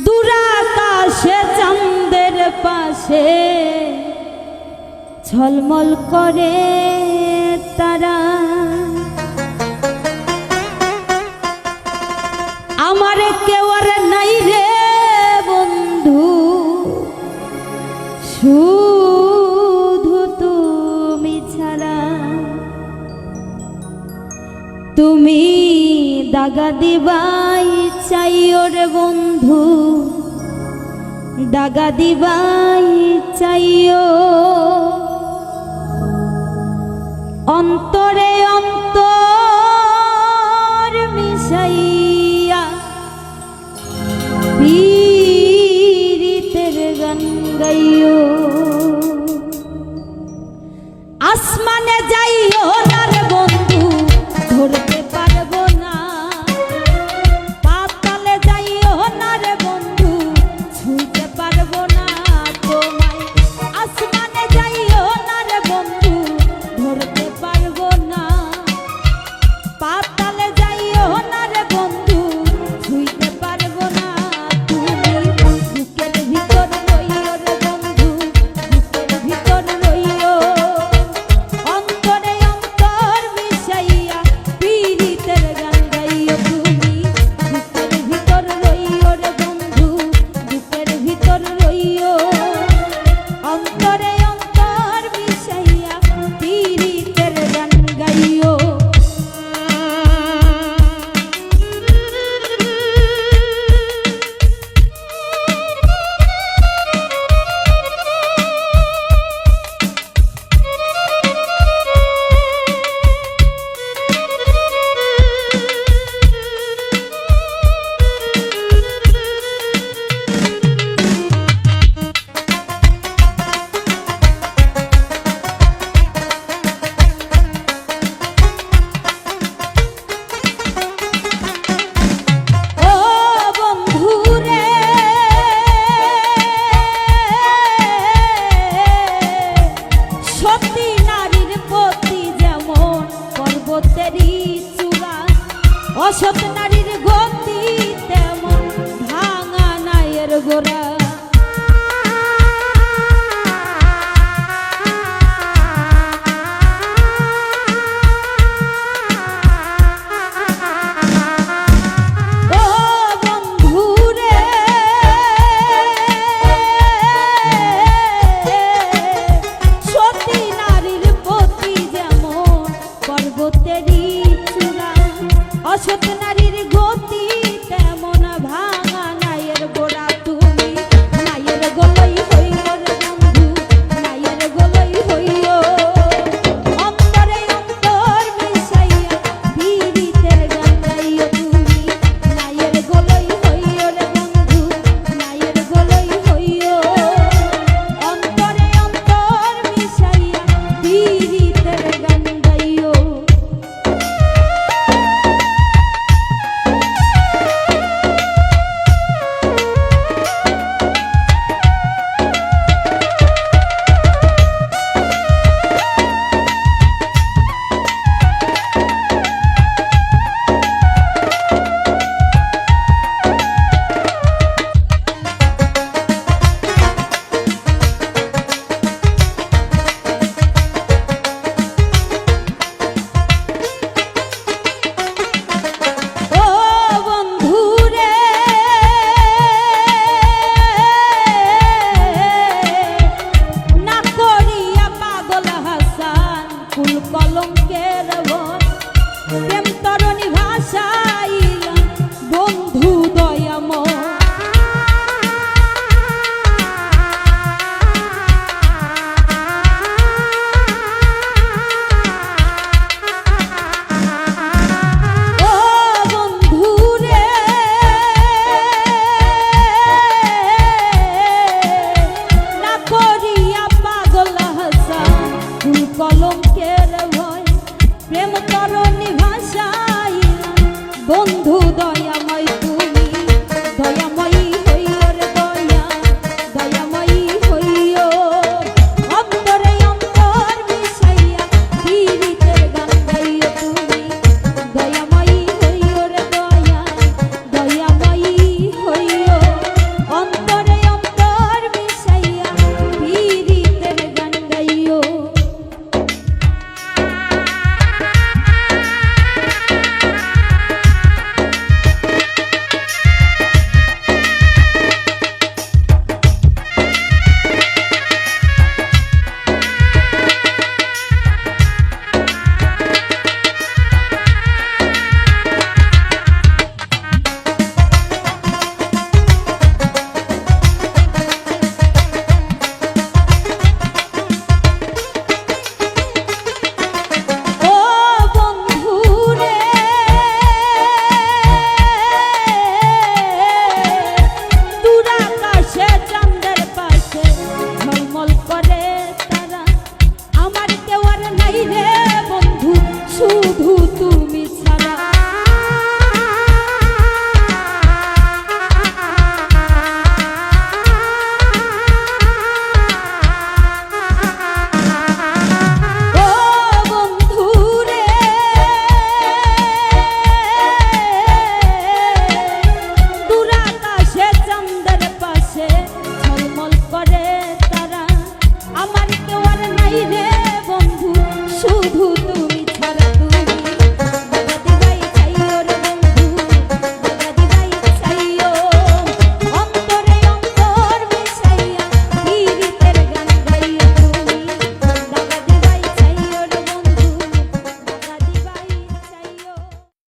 দুরাকাশে চাঁদের পাশে ঝলমল করে তারা, আমার কেউ আর নাই রে বন্ধু, শুধু তুমি ছাড়া। তুমি দাগা দিবাই চাইও রে বন্ধু, দাগা দিবাই চাইও, অন্তরে অন্তর মিশাইয়া পীড়িতের গান গাইও। আসমানে যাইও না রে বন্ধু, ধরতে পারবো না, পাতালে যাইও না রে বন্ধু, ছুঁতে পারবো না তোমায়। আসমানে যাইও না রে বন্ধু, ধরতে পারবো না, পাতালে যাইও না রে বন্ধু, ছুঁতে পারবো না। তুমি বুকের ভিতর রইও রে বন্ধু, বুকের ভিতর রইও, অন্তরে অন্তর মিশাইয়া পীড়িতের গান গাইও। তুমি বুকের ভিতর রইও রে বন্ধু, বুকের ভিতর রইও, অন্তরে অন্তর মিশাইয়া পীড়িতের গান গাইও। অসৎ নারীর গতি তেমন ভাঙা নায়ের গোড়া।